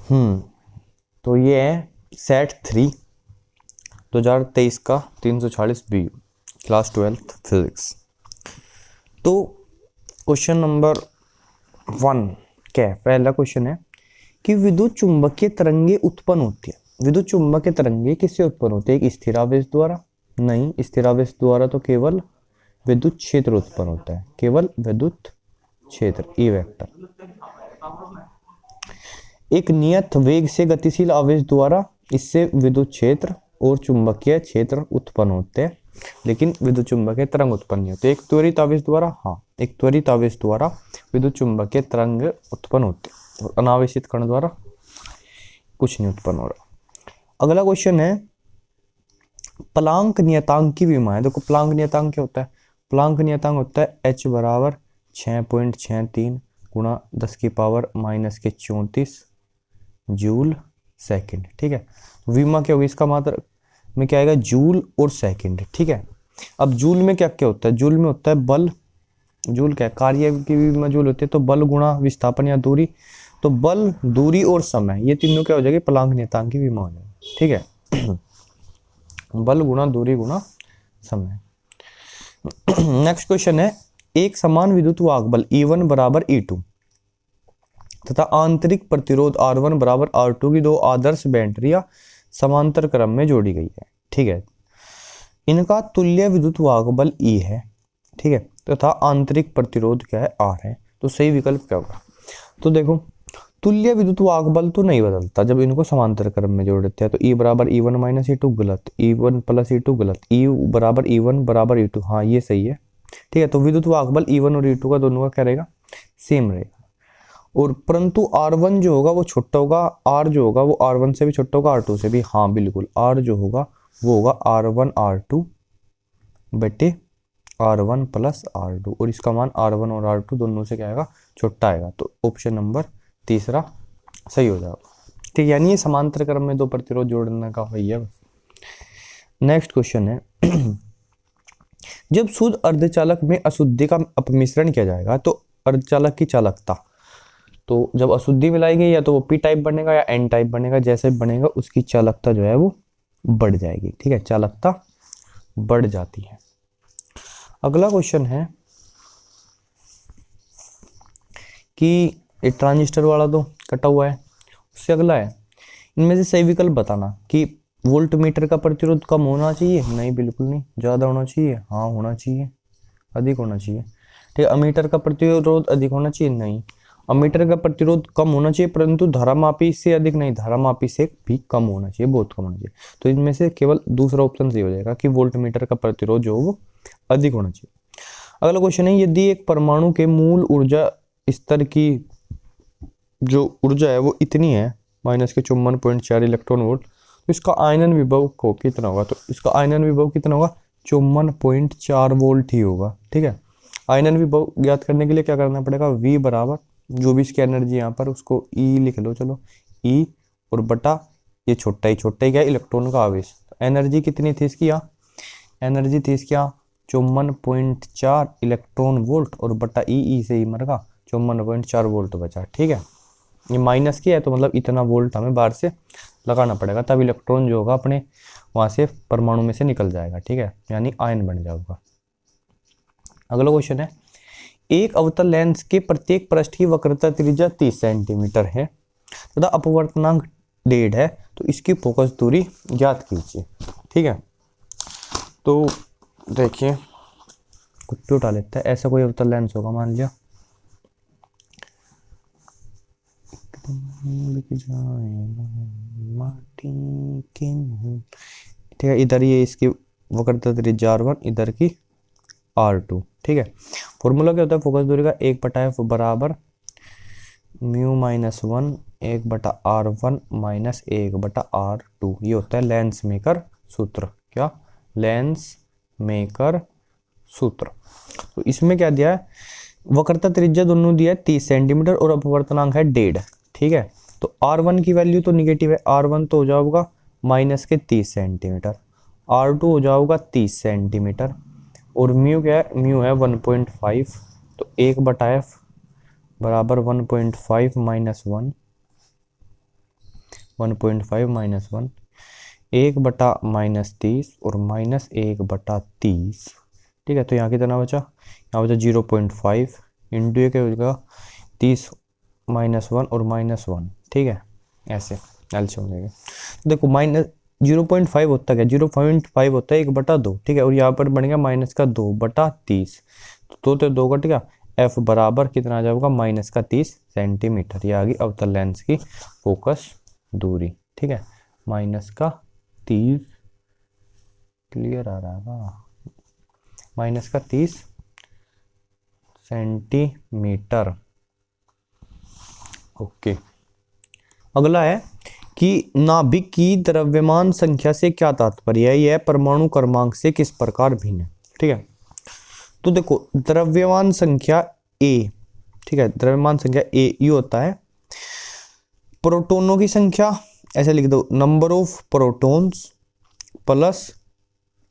तो ये है सेट 3 2023 का 340 बी, क्लास 12th फिजिक्स। तो क्वेश्चन नंबर 1 क्या है? पहला क्वेश्चन है कि विद्युत चुंबकीय तरंगे उत्पन्न होती है। विद्युत चुंबकीय तरंगे किससे उत्पन्न होती है? एक स्थिरावेश द्वारा? नहीं, स्थिरावेश द्वारा तो केवल विद्युत क्षेत्र उत्पन्न होता है, केवल विद्युत क्षेत्र, ई वेक्टर। एक नियत वेग से गतिशील आवेश द्वारा, इससे विद्युत क्षेत्र और चुंबकीय क्षेत्र उत्पन्न होते हैं, लेकिन विद्युत चुंबकीय तरंग उत्पन्न नहीं होते। एक त्वरित आवेश द्वारा, हाँ, एक त्वरित आवेश द्वारा विद्युत चुंबकीय तरंग उत्पन्न होते हैं, और अनावेशित कण द्वारा कुछ नहीं उत्पन्न हो रहा। अगला क्वेश्चन है प्लांक नियतांक की विमा है। देखो प्लांक नियतांक क्या होता है? प्लांक नियतांक होता है h बराबर 6.63 गुणा 10 की पावर -34 जूल सेकंड। ठीक है, विमा क्या होगी? इसका मात्रा में क्या आएगा? जूल और सेकंड। ठीक है, अब जूल में क्या क्या होता है? जूल में होता है बल। जूल क्या है? कार्य की विमा जूल होती है, तो बल गुणा विस्थापन या दूरी, तो बल, दूरी और समय, ये तीनों क्या हो जाएगी? प्लांक नियतांक की विमा हो जाएगी। ठीक है, बल गुणा दूरी गुणा समय। नेक्स्ट क्वेश्चन है एक समान विद्युत वाहक बल E1 बराबर E2 तथा आंतरिक प्रतिरोध R1 बराबर R2 की दो आदर्श बैटरियां समांतर क्रम में जोड़ी गई है। ठीक है, इनका तुल्य विद्युत वाहक बल E है। ठीक है, तथा आंतरिक प्रतिरोध क्या है? R है। तो सही विकल्प क्या होगा? तो देखो तुल्य विद्युत वाहक बल तो नहीं बदलता जब इनको समांतर क्रम में जोड़ देते हैं। तो E बराबर E1 माइनस E2 गलत, E1 प्लस E2 गलत, E बराबर E1 बराबर E2, हाँ ये सही है। ठीक है, तो विद्युत वाहक बल E1 और E2 का दोनों का क्या रहेगा? सेम रहेगा। और परंतु R1 जो होगा वो छोटा होगा, R जो होगा वो R1 से भी छोटा होगा, R2 से भी। हाँ बिल्कुल, R जो होगा वो होगा R1 R2 बटे R1 प्लस R2, और इसका मान R1 और R2 दोनों से क्या आएगा? छोटा आएगा। तो ऑप्शन नंबर तीसरा सही हो जाएगा। ठीक, यानी ये समांतर क्रम में दो प्रतिरोध जोड़ने का वही है। नेक्स्ट क्वेश्चन है जब शुद्ध अर्धचालक में अशुद्धि का अपमिश्रण किया जाएगा तो अर्धचालक की चालकता, तो जब अशुद्धि मिलाई गई या तो वो पी टाइप बनेगा या एन टाइप बनेगा, जैसे बनेगा उसकी चालकता जो है वो बढ़ जाएगी। ठीक है, चालकता बढ़ जाती है। अगला क्वेश्चन है कि एक ट्रांजिस्टर वाला तो कटा हुआ है, उससे अगला है इनमें से सही विकल्प बताना कि वोल्ट मीटर का प्रतिरोध कम होना चाहिए? नहीं बिल्कुल नहीं। ज़्यादा होना चाहिए? हाँ होना चाहिए, अधिक होना चाहिए। ठीक है, अमीटर का प्रतिरोध अधिक होना चाहिए? नहीं। अमीटर का प्रतिरोध कम होना चाहिए, परंतु धारामापी से अधिक नहीं, धारामापी से भी कम होना चाहिए, बहुत कम होना चाहिए। तो इनमें से केवल दूसरा ऑप्शन सही हो जाएगा कि वोल्ट मीटर का प्रतिरोध जो वो अधिक होना चाहिए। अगला क्वेश्चन है यदि एक परमाणु के मूल ऊर्जा स्तर की जो ऊर्जा है वो इतनी है -54.4 इलेक्ट्रॉन वोल्ट, तो इसका आयनन विभव को कितना होगा? तो इसका आयनन विभव कितना होगा? 54.4 वोल्ट ही होगा। ठीक है, आयनन विभव ज्ञात करने के लिए क्या करना पड़ेगा? V बराबर जो भी इसकी एनर्जी यहाँ पर उसको E लिख लो, चलो E और बटा ये छोटा ही क्या? इलेक्ट्रॉन का आवेश। तो एनर्जी कितनी थी इसकी यहाँ? एनर्जी थी इसकी यहाँ 54.4 इलेक्ट्रॉन वोल्ट, और बटा ई से ही मरगा 54.4 वोल्ट बचा। ठीक है, ये माइनस की है तो मतलब इतना वोल्ट हमें बाहर से लगाना पड़ेगा, तब इलेक्ट्रॉन जो होगा अपने वहां से परमाणु में से निकल जाएगा। ठीक है, यानी आयन बन जाएगा। अगला क्वेश्चन है एक अवतल लेंस के प्रत्येक पृष्ठ की वक्रता त्रिज्या 30 सेंटीमीटर है तथा अपवर्तनांक 1.5 है, तो इसकी फोकस दूरी ज्ञात कीजिए। ठीक है, तो देखिए कुछ भी उठा लेता है, ऐसा कोई अवतल लेंस होगा, मान लिया ठीक है, इधर ये इसकी वक्रता त्रिज्या R1, इधर की R2। ठीक है, फॉर्मूला क्या होता है फोकस दूरी का? 1/f बराबर μ-1 1/R1 माइनस 1/R2, ये होता है लेंस मेकर सूत्र। क्या? लेंस मेकर सूत्र। तो इसमें क्या दिया है? वक्रता त्रिज्या दोनों दिया है 30 सेंटीमीटर और अपवर्तनांक है 1.5। ठीक है, तो R1 की वैल्यू तो निगेटिव है, R1 तो हो जाएगा -30 सेंटीमीटर, R2 हो जाएगा 30 सेंटीमीटर, और म्यू क्या है? म्यू है 1.5, तो 1/f बराबर 1.5 - 1 1.5 -1, 1/-30 और -1/30। ठीक है, तो यहाँ कितना बचा, यहाँ बचा 0.5 इंटू ये क्या हो जाएगा 30 -1 और -1। ठीक है, ऐसे एलसीएम लेंगे तो देखो -0.5 होता क्या, 0.5 होता है 1/2। ठीक है, और यहाँ पर बन गया -2/30, तो 2 कट गया, एफ बराबर कितना आ जाएगा -30 सेंटीमीटर। ये आ गई अवतल लेंस की फोकस दूरी। ठीक है, -30, क्लियर आ रहा है, -30 सेंटीमीटर। ओके, अगला है कि नाभिक की द्रव्यमान संख्या से क्या तात्पर्य है, यह परमाणु क्रमांक से किस प्रकार भिन्न है। ठीक है, तो देखो द्रव्यमान संख्या ए, ठीक है, द्रव्यमान संख्या ए ये होता है प्रोटोनों की संख्या, ऐसे लिख दो number of protons plus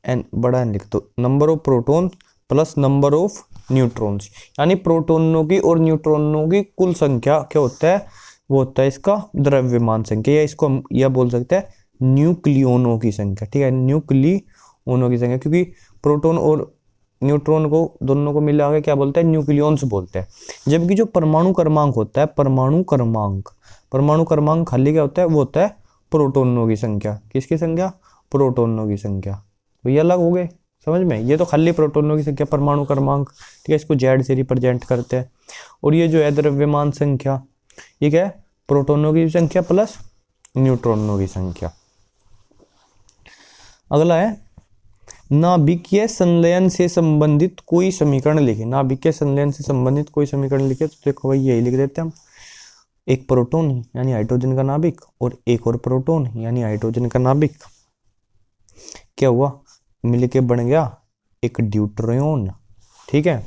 n, बड़ा एन लिख दो, number of proton plus number of neutrons, यानी प्रोटोनों की और न्यूट्रॉनों की कुल संख्या क्या होता है, वो होता है इसका द्रव्यमान संख्या, या इसको हम यह बोल सकते हैं न्यूक्लियोनों की संख्या। ठीक है, न्यूक्लियोनों की संख्या, क्योंकि प्रोटॉन और न्यूट्रॉन को दोनों को मिला के क्या बोलते हैं, न्यूक्लियॉन्स बोलते हैं। जबकि जो परमाणु क्रमांक होता है, परमाणु क्रमांक खाली क्या होता है, वो होता है प्रोटोनों की संख्या। किसकी संख्या, प्रोटोनों की संख्या। तो ये अलग हो गए समझ में, ये तो खाली प्रोटोनों की संख्या परमाणु क्रमांक। ठीक है, इसको जेड से रिप्रेजेंट करते हैं। और ये जो है द्रव्यमान संख्या, ये क्या है, प्रोटोनों की संख्या प्लस न्यूट्रॉनों की संख्या। अगला है नाभिकीय संलयन से संबंधित कोई समीकरण लिखे। नाभिकीय संलयन से संबंधित कोई समीकरण लिखे, तो देखो भाई यही लिख देते हैं हम, एक प्रोटॉन यानी हाइड्रोजन का नाभिक और एक और प्रोटॉन यानी हाइड्रोजन का नाभिक, क्या हुआ, मिलके बन गया एक ड्यूट्रियन। ठीक है,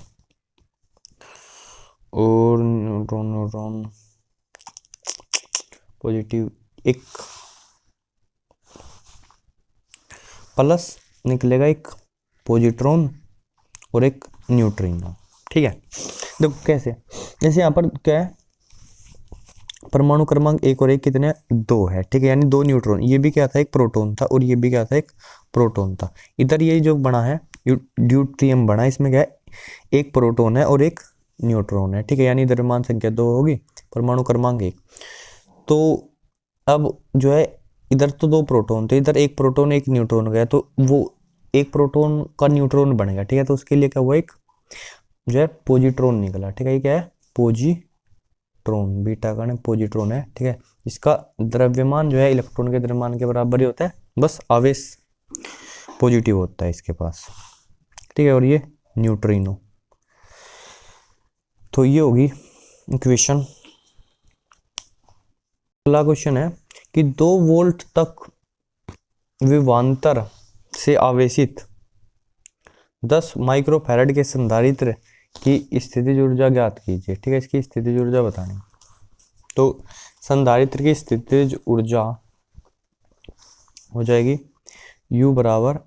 और न्यूट्रॉन पॉजिटिव एक प्लस निकलेगा, एक पॉजिट्रॉन और एक न्यूट्रिनो। ठीक है, देखो कैसे, जैसे यहाँ पर क्या है, परमाणु क्रमांक 1 और 1 कितने, 2 है। ठीक है, यानी 2 न्यूट्रॉन, ये भी क्या था, एक प्रोटॉन था, और ये भी क्या था, एक प्रोटॉन था। इधर ये जो बना है ड्यूट्रियम बना, इसमें क्या है, एक प्रोटॉन है और एक न्यूट्रॉन है। ठीक है, यानी द्रव्यमान संख्या 2 होगी, परमाणु क्रमांक 1। तो अब जो है इधर तो 2 प्रोटॉन थे, इधर एक प्रोटॉन एक न्यूट्रॉन गया, तो वो एक प्रोटॉन का न्यूट्रॉन बनेगा। ठीक है, तो उसके लिए क्या हुआ, एक जो है पॉजिट्रॉन निकला। ठीक है, ये क्या है, पॉजिट्रॉन, बीटा का पॉजिट्रॉन है। ठीक है, इसका द्रव्यमान जो है इलेक्ट्रॉन के द्रव्यमान के बराबर ही होता है, बस आवेश पॉजिटिव होता है इसके पास। ठीक है, और ये न्यूट्रिनो। तो ये होगी इक्वेशन। अगला क्वेश्चन है कि 2 वोल्ट तक विभवांतर से आवेशित 10 माइक्रोफैराड के संधारित्र की स्थितिज ऊर्जा ज्ञात कीजिए। ठीक है, इसकी स्थितिज ऊर्जा बतानी। तो संधारित्र की स्थितिज ऊर्जा हो जाएगी U बराबर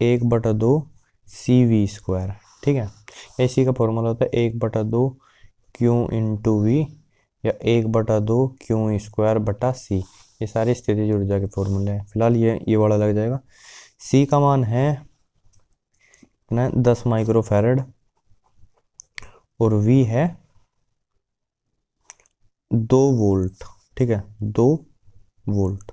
1/2 CV²। ठीक है, इसी का फॉर्मूला होता है 1/2 Q इंटू वी या 1/2 Q²/C। ये सारी स्थितिज ऊर्जा के फॉर्मूले हैं। फिलहाल ये वाला लग जाएगा। C का मान है 10 माइक्रोफैराड और V है 2 वोल्ट। ठीक है, 2 वोल्ट।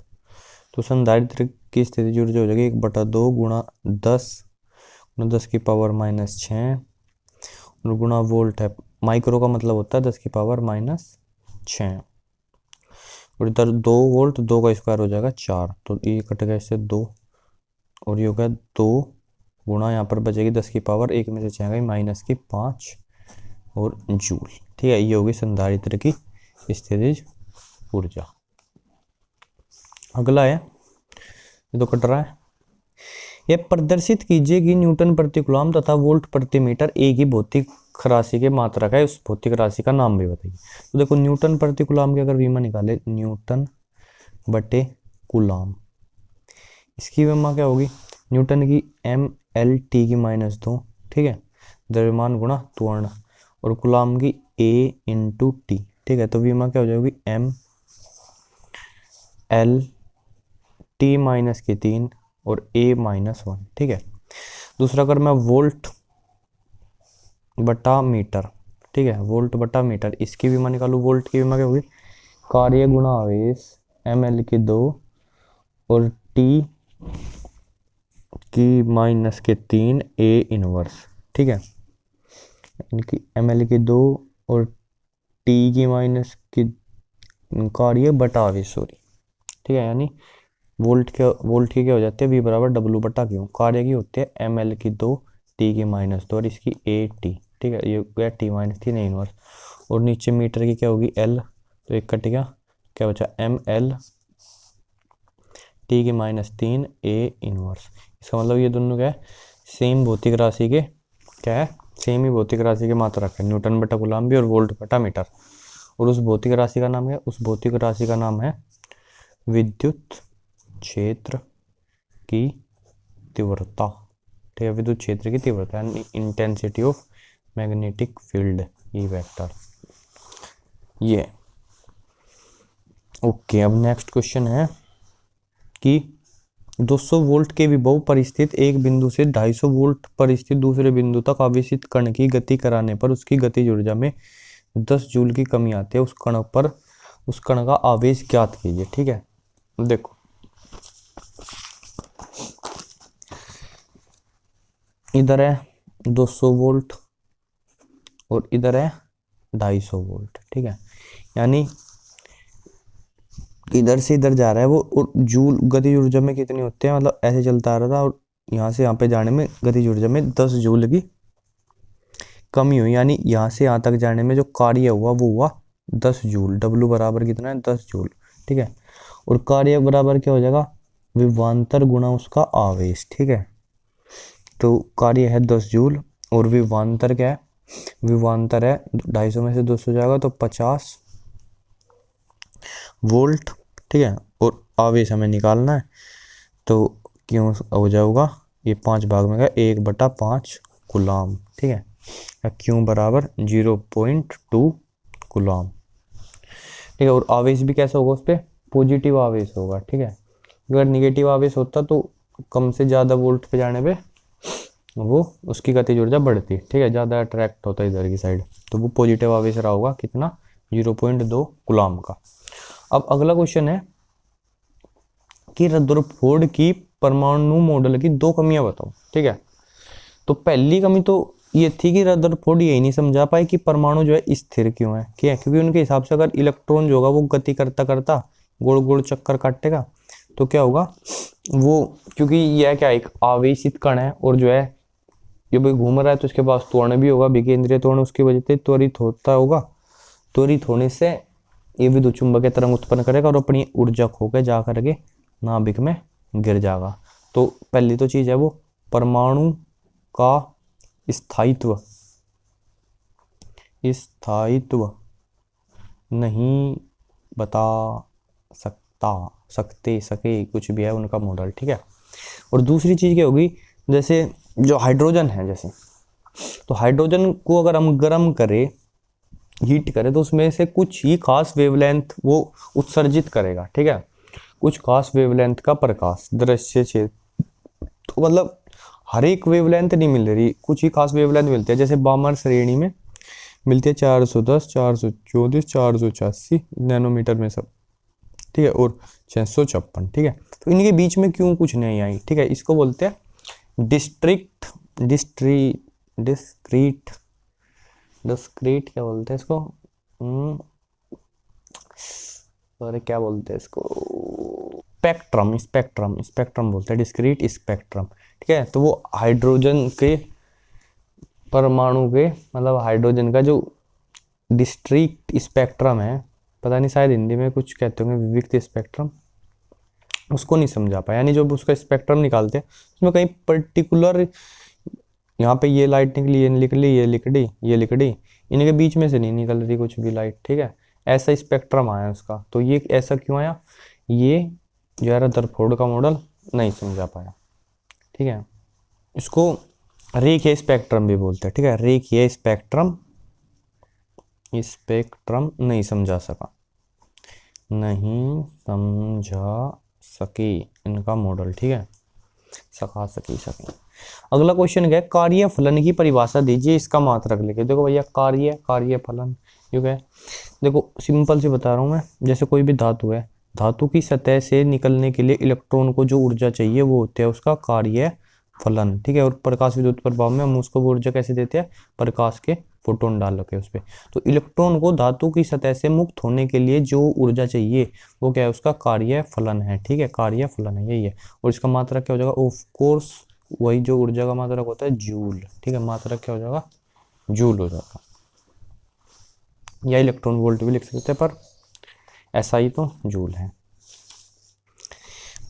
तो संधारित्र की स्थितिज ऊर्जा हो जाएगी 1/2 गुणा 10 की पावर -6 और गुणा वोल्ट है, माइक्रो का मतलब होता है 10 की पावर -6, और इधर 2 वोल्ट, 2 का स्क्वायर हो जाएगा 4, तो ये कट गया इससे 2, और ये हो गया 2 गुणा, यहाँ पर बचेगी 10 की पावर 1 में से 6 गई -5 और जूल। ठीक है, ये होगी संधारित्र की स्थितिज ऊर्जा। अगला है, ये तो कट रहा है, यह प्रदर्शित कीजिए कि न्यूटन प्रति कूलम तथा वोल्ट प्रति मीटर एक ही भौतिक राशि के मात्रक है, उस भौतिक राशि का नाम भी बताइए। तो देखो न्यूटन प्रति कूलम की अगर विमा निकाले, न्यूटन बटे कूलम, इसकी विमा क्या होगी, न्यूटन की MLT की -2। ठीक है, द्रव्यमान गुणा त्वरण, और कूलम की A × T। ठीक है, तो विमा क्या हो जाएगी L T माइनस की 3 और A माइनस 1, ठीक है। दूसरा अगर मैं वोल्ट बटा मीटर, ठीक है, वोल्ट बटा मीटर, इसकी भी मैं निकालूँ, वोल्ट की भी मैं क्या होगी, कार्य गुणा आवेश ml की 2 और T की माइनस के 3 A इनवर्स, ठीक है, इनकी ml की 2 और T की माइनस की कार्य बटा आवेश, सॉरी, ठीक है, यानी वोल्ट की क्या हो जाती है, V बराबर W बटा क्यू, कार्य की होती है ml की 2 T की माइनस 2 और इसकी AT, ठीक है, ये गया T माइनस 3 इनवर्स, और नीचे मीटर की क्या होगी L, तो एक कट गया, क्या बचा ml T की माइनस 3 A इनवर्स। इसका मतलब ये दोनों क्या है, सेम भौतिक राशि के, क्या है, सेम ही भौतिक राशि के मात्रक है, न्यूटन बटा कूलम्ब भी और वोल्ट बटा मीटर। और उस भौतिक राशि का नाम है, उस भौतिक राशि का नाम है विद्युत क्षेत्र की तीव्रता, ठीक है, विद्युत क्षेत्र की तीव्रता यानी इंटेंसिटी ऑफ मैग्नेटिक फील्ड, ये वेक्टर, ये ओके। अब नेक्स्ट क्वेश्चन है कि 200 वोल्ट के विभव पर स्थित एक बिंदु से 250 वोल्ट पर स्थित दूसरे बिंदु तक आवेशित कण की गति कराने पर उसकी गतिज ऊर्जा में 10 जूल की कमी आती है, उस कण का आवेश ज्ञात कीजिए, ठीक है। देखो इधर है 200 वोल्ट और इधर है 250 वोल्ट, ठीक है, यानी इधर से इधर जा रहा है वो, और जूल गतिज ऊर्जा में कितनी होती है, मतलब ऐसे चलता आ रहा था और यहाँ से यहाँ पे जाने में गतिज ऊर्जा में 10 जूल की कमी हुई, यानी यहाँ से यहाँ तक जाने में जो कार्य हुआ वो हुआ 10 जूल, W बराबर कितना है 10 जूल, ठीक है। और कार्य बराबर क्या हो जाएगा, विभवांतर गुणा उसका आवेश, ठीक है। तो कार्य है 10 जूल और विभवांतर क्या है, विभवांतर है 250 में से 200 जाएगा तो 50 वोल्ट, ठीक है। और आवेश हमें निकालना है तो क्यों हो जाएगा, ये 5 भाग में गया 1/5 कूलम्ब, ठीक है, क्यों बराबर 0.2 कूलम्ब, ठीक है। और आवेश भी कैसा होगा, उस पर पॉजिटिव आवेश होगा, ठीक है। अगर निगेटिव आवेश होता तो कम से ज़्यादा वोल्ट पे जाने पे वो उसकी गतिज ऊर्जा बढ़ती, ठीक है, ज़्यादा अट्रैक्ट होता है इधर की साइड, तो वो पॉजिटिव आवेश रहा होगा कितना 0.2 कूलम्ब का। अब अगला क्वेश्चन है कि रदरफोर्ड की परमाणु मॉडल की 2 कमियां बताओ, ठीक है। तो पहली कमी तो ये थी कि रदरफोर्ड यही नहीं समझा पाए कि परमाणु जो है स्थिर क्यों है, क्या है, क्योंकि उनके हिसाब से अगर इलेक्ट्रॉन जो होगा वो गति करता करता गोल गोल चक्कर काटेगा तो क्या होगा वो, क्योंकि यह क्या एक आवेशित कण है और जो है ये भाई घूम रहा है तो उसके पास त्वरण भी होगा, विकेंद्रीय त्वरण, उसकी वजह से त्वरित होता होगा, त्वरित होने से ये विद्युत चुंबकीय तरंग उत्पन्न करेगा और अपनी ऊर्जा खो के जा करके नाभिक में गिर जाएगा। तो पहली तो चीज है वो परमाणु का स्थायित्व नहीं बता सके कुछ भी है उनका मॉडल, ठीक है। और दूसरी चीज क्या होगी, जैसे जो हाइड्रोजन है, जैसे तो हाइड्रोजन को अगर हम गर्म करें, हीट करें, तो उसमें से कुछ ही खास वेवलेंथ वो उत्सर्जित करेगा, ठीक है, कुछ खास वेवलेंथ का प्रकाश, दृश्य क्षेत्र, तो मतलब हर एक वेवलेंथ नहीं मिल रही, कुछ ही खास वेवलेंथ मिलती है, जैसे बामर श्रेणी में मिलती है 410, 434, 486 नैनोमीटर में सब, ठीक है, और 656, ठीक है। तो इनके बीच में क्यों कुछ नहीं आई, ठीक है, इसको बोलते हैं डिस्क्रीट क्या बोलते हैं इसको, अरे क्या बोलते हैं इसको, स्पेक्ट्रम बोलते हैं, डिस्क्रीट स्पेक्ट्रम, ठीक है। तो वो हाइड्रोजन के परमाणु के, मतलब हाइड्रोजन का जो डिस्क्रीट स्पेक्ट्रम है, पता नहीं शायद हिंदी में कुछ कहते होंगे विविक्त स्पेक्ट्रम, उसको नहीं समझा पाया, यानी जब उसका स्पेक्ट्रम निकालते हैं उसमें कहीं पर्टिकुलर यहाँ पे ये लाइट निकली, ये निकली, ये लिकड़ी, इनके बीच में से नहीं निकल रही कुछ भी लाइट, ठीक है, ऐसा स्पेक्ट्रम आया उसका। तो ये ऐसा क्यों आया, ये जो है रदरफोर्ड का मॉडल नहीं समझा पाया, ठीक है। इसको रेखीय स्पेक्ट्रम भी बोलते हैं, ठीक है, रेखीय स्पेक्ट्रम नहीं समझा सका। नहीं समझा सके इनका मॉडल, ठीक है, सका सकी सके। अगला क्वेश्चन क्या है, कार्य फलन की परिभाषा दीजिए, इसका मात्रक लिखे। देखो भैया कार्य, कार्य फलन क्यों है, देखो सिंपल से बता रहा हूँ मैं। जैसे कोई भी धातु है, धातु की सतह से निकलने के लिए इलेक्ट्रॉन को जो ऊर्जा चाहिए वो होता है उसका कार्य फलन, ठीक है। और प्रकाश विद्युत प्रभाव में हम उसको ऊर्जा कैसे देते हैं, प्रकाश के फोटोन डाल के उस पर। तो इलेक्ट्रॉन को धातु की सतह से मुक्त होने के लिए जो ऊर्जा चाहिए वो क्या है, उसका कार्य फलन है, ठीक है, कार्य फलन है, यही है। और इसका मात्रक क्या हो जाएगा, ऑफ कोर्स वही जो ऊर्जा का मात्रक होता है जूल, ठीक है, मात्रक क्या हो जाएगा, जूल हो जाएगा, या इलेक्ट्रॉन वोल्ट भी लिख सकते हैं, पर ऐसा ही तो जूल है।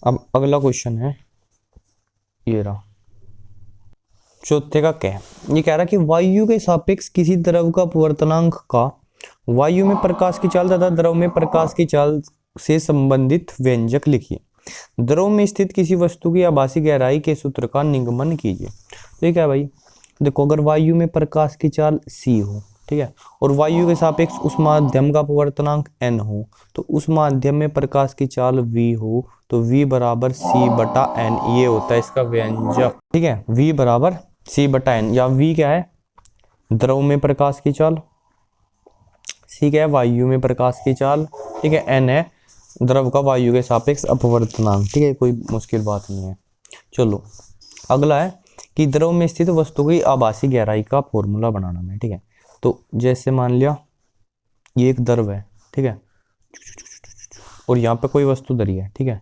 अब अगला क्वेश्चन है ये रहा, चौथे का क्या है, ये कह रहा कि वायु के सापेक्ष किसी द्रव का अपवर्तनांक का वायु में प्रकाश की चाल तथा द्रव में प्रकाश की चाल से संबंधित व्यंजक लिखिए। द्रव में स्थित किसी वस्तु की आभासी गहराई के सूत्र का निगमन कीजिए। तो ये क्या है भाई, देखो अगर वायु में प्रकाश की चाल c हो, ठीक है, और वायु के सापेक्ष उस माध्यम का अपवर्तनांक n हो, तो उस माध्यम में प्रकाश की चाल v हो, तो v बराबर c बटा n, ये होता है इसका व्यंजक, ठीक है, v बराबर c बटा n, या v क्या है, द्रव में प्रकाश की चाल, c क्या है, वायु में प्रकाश की चाल, ठीक है, n है द्रव का वायु के सापेक्ष अपवर्तनांक, ठीक है, कोई मुश्किल बात नहीं है। चलो अगला है कि द्रव में स्थित वस्तु की आभासी गहराई का फॉर्मूला बनाना है, ठीक है। तो जैसे मान लिया ये एक द्रव है, ठीक है, और यहाँ पे कोई वस्तु धरी है, ठीक है,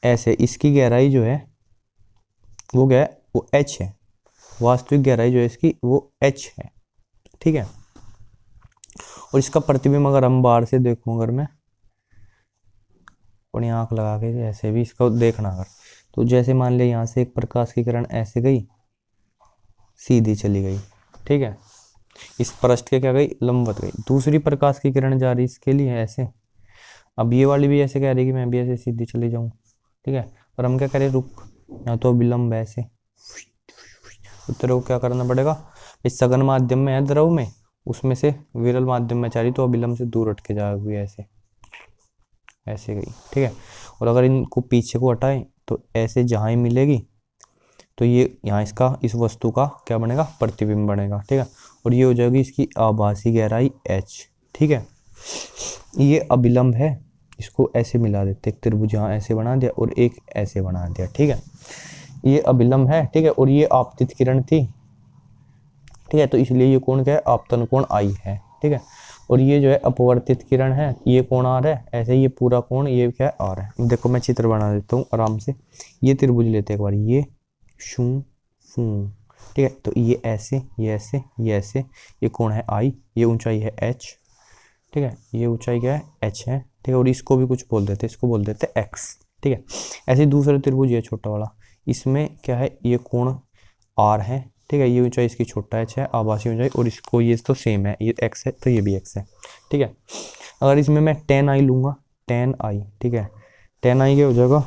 ऐसे इसकी गहराई जो है वो क्या है, वो h है, वास्तविक गहराई जो है इसकी वो h है, ठीक है। और इसका प्रतिबिंब अगर हम बाहर से देखूं, अगर मैं अपनी आंख लगा के ऐसे भी इसको देखना, अगर तो जैसे मान लिया यहाँ से एक प्रकाश की किरण ऐसे गई, सीधी चली गई, ठीक है, इस पृष्ठ के क्या गई, लंबवत गई। दूसरी प्रकाश की किरण जा रही इसके लिए ऐसे, अब ये वाली भी ऐसे कह रही कि मैं भी ऐसे सीधी चली जाऊं, ठीक है, पर हम क्या करें, रुक, यहाँ तो विलंब ऐसे, उत्तर को क्या करना पड़ेगा, इस सघन माध्यम में है द्रव में, उसमें से विरल माध्यम में जा रही तो अविलंब से दूर हट के जाएगी, ऐसे ऐसे गई, ठीक है। और अगर इनको पीछे को हटाएं तो ऐसे जहाँ ही मिलेगी तो ये यहाँ इसका इस वस्तु का क्या बनेगा, प्रतिबिंब बनेगा, ठीक है। और ये हो जाएगी इसकी आभासी गहराई h, ठीक है। ये अविलंब है, इसको ऐसे मिला देते, एक त्रिभुज यहाँ ऐसे बना दिया और एक ऐसे बना दिया, ठीक है, ये अविलंब है, ठीक है। और ये आपतित किरण थी, ठीक है, तो इसलिए ये कोण क्या है, आपतन कोण I है, ठीक है। और ये जो है अपवर्तित किरण है, ये कोण R है, ऐसे ये पूरा कोण ये क्या है R है। देखो मैं चित्र बना देता हूँ आराम से, ये त्रिभुज लेते हैं एक बार, ये शू फू, ठीक है, तो ये ऐसे ये ऐसे ये ऐसे, ये कोण है I, ये ऊंचाई है h, ठीक है, ये ऊंचाई क्या है h है, ठीक है। और इसको भी कुछ बोल देते, इसको बोल देते x, ठीक है। ऐसे दूसरे त्रिभुज ये छोटा वाला, इसमें क्या है, ये कोण R है, ठीक है, ये ऊंचाई इसकी छोटा h है, आभासी ऊंचाई, और इसको ये तो सेम है, ये x है तो ये भी x है, ठीक है। अगर इसमें मैं tan i लूंगा, tan i, ठीक है, tan i क्या हो जाएगा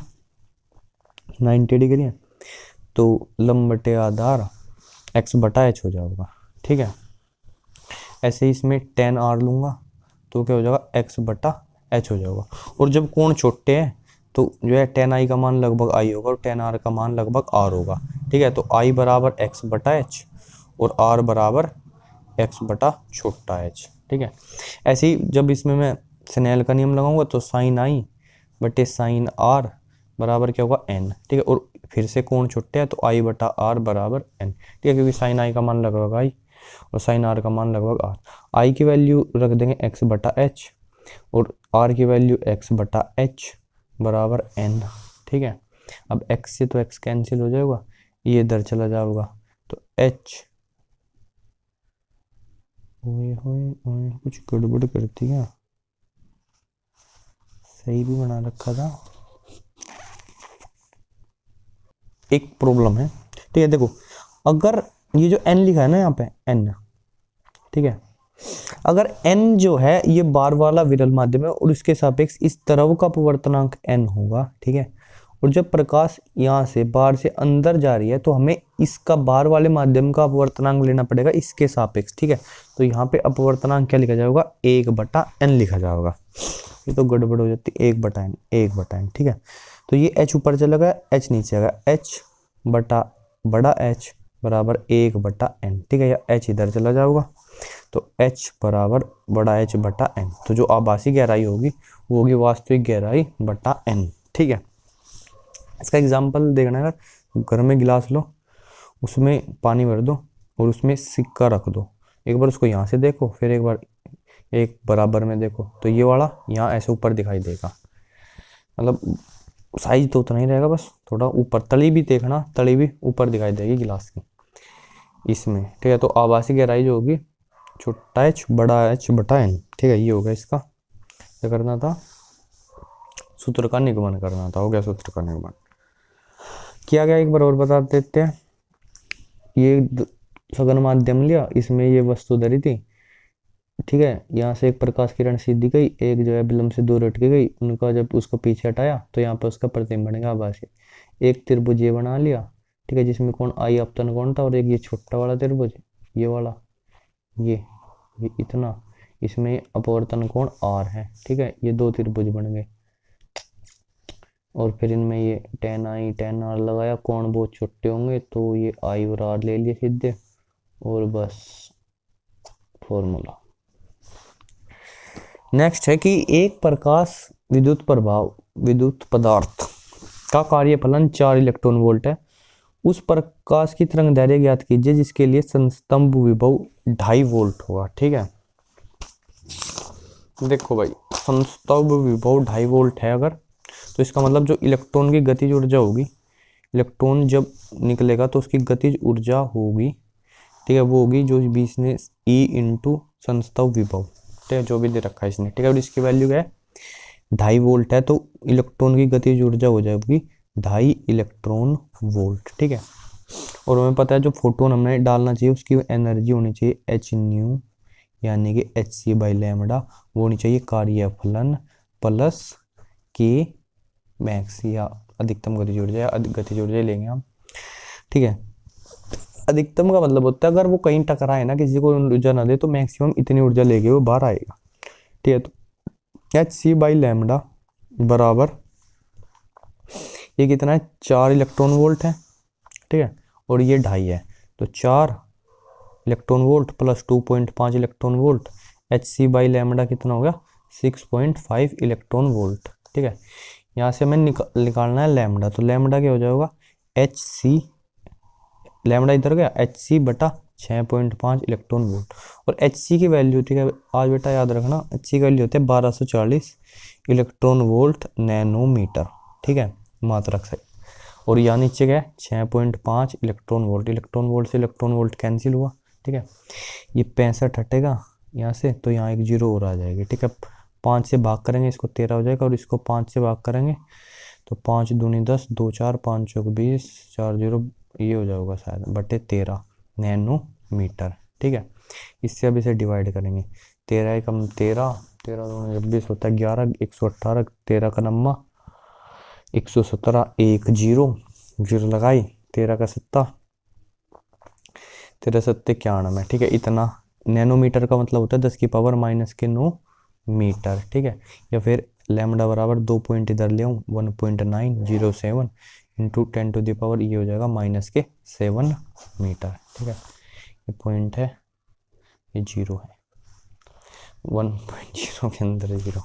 90 डिग्री है, तो लंब बटे आधार x बटा h हो जाएगा, ठीक है। ऐसे ही इसमें tan r लूंगा तो क्या हो जाएगा x बटा h हो जाएगा। और जब कोण छोटे हैं तो जो है tan i का मान लगभग i होगा और tan r का मान लगभग r होगा, ठीक है। तो i बराबर x बटा h और r बराबर x बटा छोटा h, ठीक है। ऐसे ही जब इसमें मैं स्नेल का नियम लगाऊंगा तो साइन i बटे साइन r बराबर क्या होगा n, ठीक है। और फिर से कोण छोटे हैं तो i बटा r बराबर n, ठीक है, क्योंकि साइन i का मान लगभग i और साइन r का मान लगभग r। i की वैल्यू रख देंगे x बटा h और r की वैल्यू x बटा h बराबर n, ठीक है। अब x से तो x कैंसिल हो जाएगा, ये इधर चला जाएगा, तो h, ओए होए ओए कुछ गड़बड़ करती है, सही भी बना रखा था, एक प्रॉब्लम है, ठीक है। देखो अगर ये जो n लिखा है ना यहाँ पे n, ठीक है, अगर n जो है ये बार वाला विरल माध्यम है और इसके सापेक्ष इस द्रव का अपवर्तनांक n होगा, ठीक है। और जब प्रकाश यहाँ से बाहर से अंदर जा रही है तो हमें इसका बाहर वाले माध्यम का अपवर्तनांक लेना पड़ेगा इसके सापेक्ष, ठीक है। तो यहाँ पे अपवर्तनांक क्या लिखा जाएगा, 1/n लिखा जाएगा, ये तो गड़बड़ हो जाती, 1/n 1/n, ठीक है। तो ये h ऊपर चला गया, h नीचे आ गया, h बटा बड़ा h बराबर 1/n, ठीक है। या h इधर चला जाऊगा तो h बराबर बड़ा h बटा n। तो जो आभासी गहराई होगी वो होगी वास्तविक गहराई बटा n, ठीक है। इसका एग्जाम्पल देखना है, अगर घर में गिलास लो, उसमें पानी भर दो और उसमें सिक्का रख दो, एक बार उसको यहाँ से देखो, फिर एक बार एक बराबर में देखो, तो ये वाला यहाँ ऐसे ऊपर दिखाई देगा, मतलब साइज तो उतना ही रहेगा, बस थोड़ा ऊपर। तली भी देखना, तली भी ऊपर दिखाई देगी गिलास की इसमें, ठीक है। तो आभासी गहराई जो होगी छोटा h बड़ा h बटा n, ठीक है। ये होगा इसका, क्या करना था, सूत्र का निगमन करना था। हो गया सूत्र का निगमन, किया गया। एक बार और बता देते हैं। ये सघन माध्यम लिया, इसमें ये वस्तु धरी थी, ठीक है। यहाँ से एक प्रकाश किरण सीधी गई, एक जो है विलंब से दूर हटके गई, उनका जब उसको पीछे हटाया तो यहाँ पे उसका प्रतिबिंब बनेगा आभासी। एक त्रिभुज ये बना लिया, ठीक है, जिसमें कोण आई अपतन कोण था, और एक ये छोटा वाला त्रिभुज, ये वाला, ये इतना, इसमें अपवर्तन कोण r है, ठीक है। ये दो त्रिभुज बन गए, और फिर इनमें ये tan i tan r लगाया, कोण बहुत छोटे होंगे तो ये i और r ले लिए सीधे, और बस फॉर्मूला। नेक्स्ट है कि एक प्रकाश विद्युत प्रभाव विद्युत पदार्थ का कार्यफलन 4 इलेक्ट्रॉन वोल्ट है। उस प्रकाश की तरंग दैर्घ्य ज्ञात कीजिए जिसके लिए संस्तंभ विभव 2.5 वोल्ट होगा, ठीक है। देखो भाई, संस्तंभ विभव 2.5 वोल्ट है अगर, तो इसका मतलब जो इलेक्ट्रॉन की गतिज ऊर्जा होगी, इलेक्ट्रॉन जब निकलेगा तो उसकी गतिज ऊर्जा होगी, ठीक है, वो होगी जो 20 ने E इंटू संस्तंभ विभव, ठीक है, जो भी दे रखा है इसने, ठीक है। और इसकी वैल्यू क्या है, 2.5 वोल्ट है, तो इलेक्ट्रॉन की गतिज ऊर्जा हो जाएगी 2.5 इलेक्ट्रॉन वोल्ट, ठीक है। और हमें पता है जो फोटोन हमने डालना चाहिए उसकी एनर्जी होनी चाहिए एच न्यू, यानी कि एच सी बाई लैम्डा, वो होनी चाहिए कार्यफलन प्लस के मैक्स, या अधिकतम गतिज ऊर्जा, या गतिज ऊर्जा लेंगे हम, ठीक है। अधिकतम का मतलब होता है अगर वो कहीं टकराए ना, किसी को ऊर्जा ना दे, तो मैक्सिमम इतनी ऊर्जा लेके वो बाहर आएगा, ठीक है। तो एच सी बाई लैम्डा बराबर ये कितना है, 4 इलेक्ट्रॉन वोल्ट है, ठीक है, और ये 2.5 है, तो 4 electron volt plus 2.5 electron volt, H C by lambda कितना हो गया, 6.5 इलेक्ट्रॉन वोल्ट, ठीक है। यहाँ से हमें निकालना है लैम्डा, तो लैम्डा क्या हो जाएगा, एच सी, लैम्डा इधर गया, एच सी बटा 6.5 इलेक्ट्रॉन वोल्ट। और एच सी की वैल्यू, ठीक है, आज बेटा याद रखना, एच सी की वैल्यू होती है 1240 इलेक्ट्रॉन वोल्ट नैनोमीटर, ठीक है, मात्रक से। और यहाँ नीचे क्या है, 6.5 इलेक्ट्रॉन वोल्ट, इलेक्ट्रॉन वोल्ट से इलेक्ट्रॉन वोल्ट कैंसिल हुआ, ठीक है। ये 65 हटेगा यहाँ से, तो यहाँ एक जीरो और आ जाएगी, ठीक है। 5 से भाग करेंगे इसको 13 हो जाएगा, और इसको 5 से भाग करेंगे तो 5 दूनी 10, 2 4 5 चौक 20, 4 0, ये हो जाएगा शायद बटे 13 नैनोमीटर, ठीक है। इससे अब इसे डिवाइड करेंगे, 13 एकम 13, 13 दूनी 26 होता है 11, 118, 13 का नम्मा 117, 1 जीरो, जीरो लगाई, 13 का 7, 13 7 91, ठीक है। इतना नैनोमीटर का मतलब होता है 10 की पावर -9 मीटर, ठीक है। या फिर लैम्डा बराबर 2 पॉइंट इधर ले आऊँ, 1.907 इंटू 10 टू द पावर, ये हो जाएगा -7 मीटर, ठीक है। ये पॉइंट है, ये जीरो है, 1.0 के अंदर zero,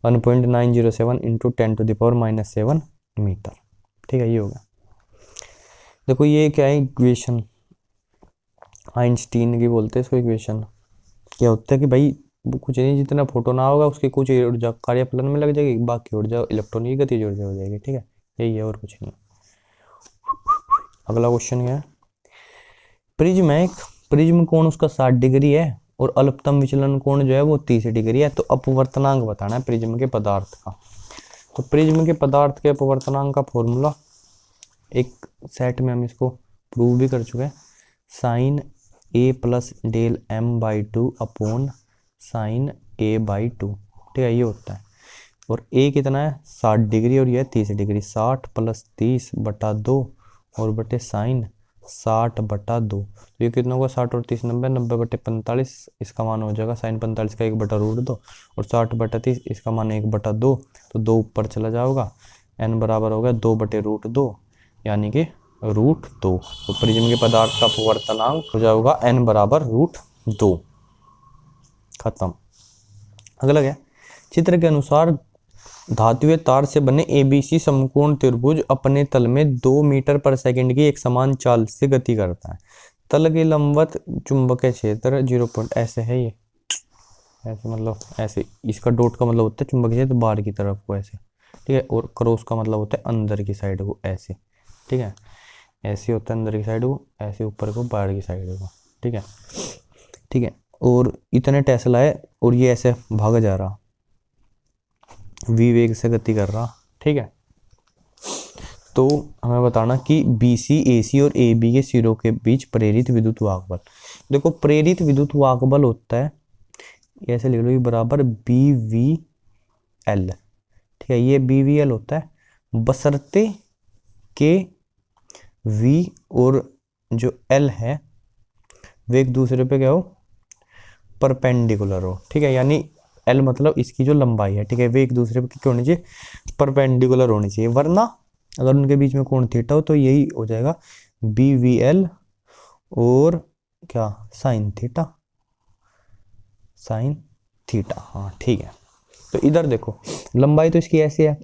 1.907 into 10 to the power -7 metre, ठीक है, ये होगा। देखो ये क्या है, इक्वेशन आइंस्टीन की बोलते हैं इसको इक्वेशन। क्या होता है कि भाई कुछ नहीं, जितना फोटोन होगा उसकी कुछ ऊर्जा कार्यफलन में लग जाएगी, बाकी ऊर्जा इलेक्ट्रॉन की गतिज ऊर्जा हो जाएगी, ठीक है, यही है और कुछ नहीं। अगला क्वेश्चन क्या है, प्रिज्म है, प्रिज्म कोण उसका 60 डिग्री है और अल्पतम विचलन कोण जो है वो 30 डिग्री है। तो अपवर्तनांक बताना है प्रिज्म के पदार्थ का। तो प्रिज्म के पदार्थ के अपवर्तनांक का फॉर्मूला एक सेट में हम इसको प्रूव भी कर चुके हैं, sine A plus del M by 2 upon sine A by 2, ठीक है, ये होता है। और ए कितना है 60 डिग्री और ये 30 डिग्री, 60 प्लस 30 बटा 2 और बटे साइन 60/2। तो ये कितना होगा 60 और 30 90, 90/45 इसका मान हो जाएगा sin 45 का 1/√2 और 60/30 इसका मान 1/2, तो 2 ऊपर चला जाओगा, n बराबर हो गया 2/√2 यानी कि √2। तो प्रिज्म के पदार्थ का अपवर्तनांक हो जाएगा n बराबर √2। खत्म। अगला क्या, चित्र के अनुसार धातुए तार से बने ABC समकोण त्रिभुज अपने तल में 2 मीटर पर सेकंड की एक समान चाल से गति करता है। तल के लंबवत चुंबकीय क्षेत्र 0 ऐसे है, ये ऐसे मतलब ऐसे, इसका डॉट का मतलब होता है चुंबकीय क्षेत्र बाहर की तरफ को ऐसे, ठीक है, और क्रॉस का मतलब होता है अंदर की साइड को ऐसे, ठीक है, ऐसे होता है अंदर की साइड को, ऐसे ऊपर को बाहर की साइड को, ठीक है, ठीक है। और इतने टेस्ला है और ये ऐसे भाग जा रहा, v वेग से गति कर रहा, ठीक है। तो हमें बताना कि BC AC और AB के सिरों के बीच प्रेरित विद्युत वाहक बल। देखो प्रेरित विद्युत वाहक बल होता है, ऐसे लिख लो, ये बराबर BVL, ठीक है, ये BVL होता है, बशर्ते के V और जो L है वे एक दूसरे पे क्या हो, परपेंडिकुलर हो, ठीक है, यानी L मतलब इसकी जो लंबाई है, ठीक है, वे एक दूसरे पे क्या होनी चाहिए, परपेंडिकुलर होनी चाहिए, वरना अगर उनके बीच में कोण थीटा हो तो यही हो जाएगा BVL और क्या साइन थीटा, हाँ ठीक है। तो इधर देखो लंबाई तो इसकी ऐसी है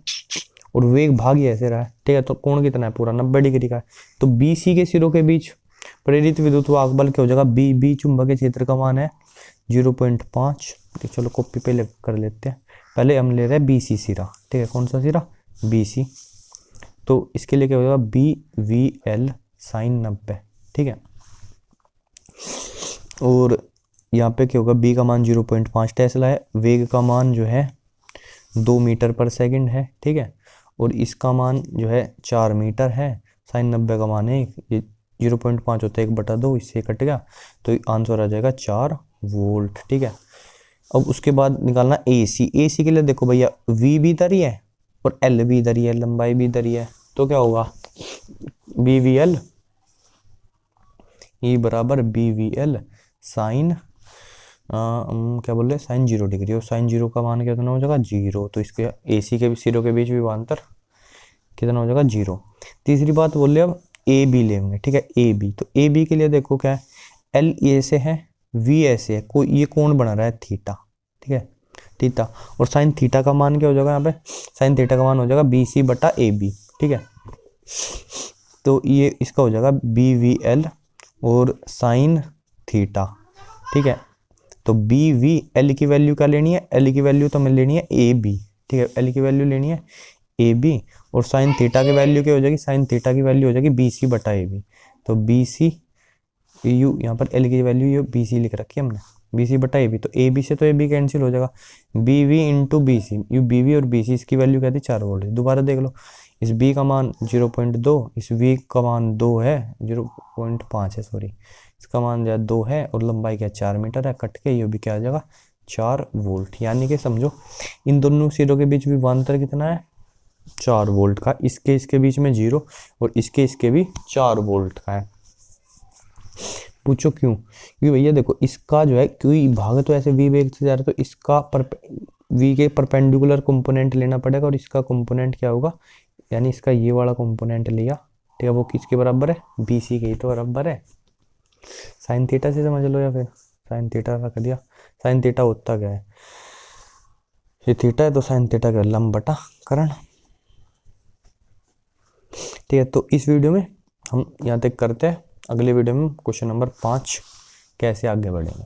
और वेग भाग ही ऐसे रहा है, ठीक है, तो कोण कितना है पूरा 90 डिग्री का है। तो BC के सिरों के बीच प्रेरित विद्युत वाहक बल क्या हो जाएगा, B चुंबकीय क्षेत्र का मान है 0.5, चलो कॉपी पे कर लेते हैं, पहले हम ले रहे हैं BC सिरा, ठीक है, कौन सा सिरा BC, तो इसके लिए क्या होगा BVL साइन 90, ठीक है, और यहाँ पे क्या होगा B का मान 0.5 टेस्ला है, वेग का मान जो है 2 मीटर पर सेकंड है, ठीक है, और इसका मान जो है 4 मीटर है, साइन 90 का मान है, ये 0.5 होता है 1/2, इससे कट गया, तो आंसर आ जाएगा 4 वोल्ट, ठीक है। अब उसके बाद निकालना AC के लिए देखो भैया V भी इधर ही है और L भी इधर ही है, लंबाई भी इधर ही है, तो क्या होगा BVL E बराबर BVL साइन क्या बोल रहे हैं साइन 0 डिग्री, और साइन 0 का मान कितना हो जाएगा 0, तो इसके AC के सिरों के बीच विभवांतर कितना हो जाएगा 0। तीसरी बात बोल रहे अब AB लेंगे, ठीक है, AB, तो AB के लिए देखो क्या है L ऐसे है V ऐसे है, कोई ये कोण बना रहा है थीटा, ठीक है, थीटा, और साइन थीटा का मान क्या हो जाएगा, यहाँ पे साइन थीटा का मान हो जाएगा BC/AB, ठीक है, तो ये इसका हो जाएगा BVL और साइन थीटा, ठीक है, तो BVL की वैल्यू क्या लेनी है, L की वैल्यू तो हमें लेनी है AB, ठीक है, L की वैल्यू लेनी है AB, और साइन थीटा की वैल्यू क्या हो जाएगी, साइन थीटा की वैल्यू हो जाएगी BC/AB, तो BC यू यहाँ पर L की वैल्यू ये BC लिख रखी है हमने, BC/AB, तो AB से तो AB कैंसिल हो जाएगा, BV into BC, you BV और BC इसकी वैल्यू क्या थी 4 वोल्ट, दोबारा देख लो, इस B का मान 0.2, इस V का मान 2 है, 0.5 है सॉरी, इसका मान जो 2 है और लंबाई क्या 4 मीटर है, कट के ये भी क्या आ जाएगा 4 वोल्ट, यानी कि समझो इन दोनों सिरों के बीच विभवांतर कितना है 4 वोल्ट का, इसके बीच में 0 और इसके भी 4 वोल्ट का है। पूछो क्यों, क्योंकि भैया देखो इसका जो है क्योंकि भाग तो ऐसे V वेग से जा रहा है, तो इसका V के परपेंडिकुलर कंपोनेंट लेना पड़ेगा और इसका कंपोनेंट क्या होगा, यानी इसका ये वाला कंपोनेंट लिया, ठीक है, वो किसके बराबर है BC के ही तो बराबर है, साइन थीटा से समझ लो या फिर साइन थीटा रख दिया, साइन थीटा होता क्या है, ये थीटा है तो साइन थीटा का लंब बटा करण, ठीक है। तो इस वीडियो में हम यहाँ तक करते हैं, अगले वीडियो में क्वेश्चन नंबर 5 कैसे आगे बढ़ेंगे।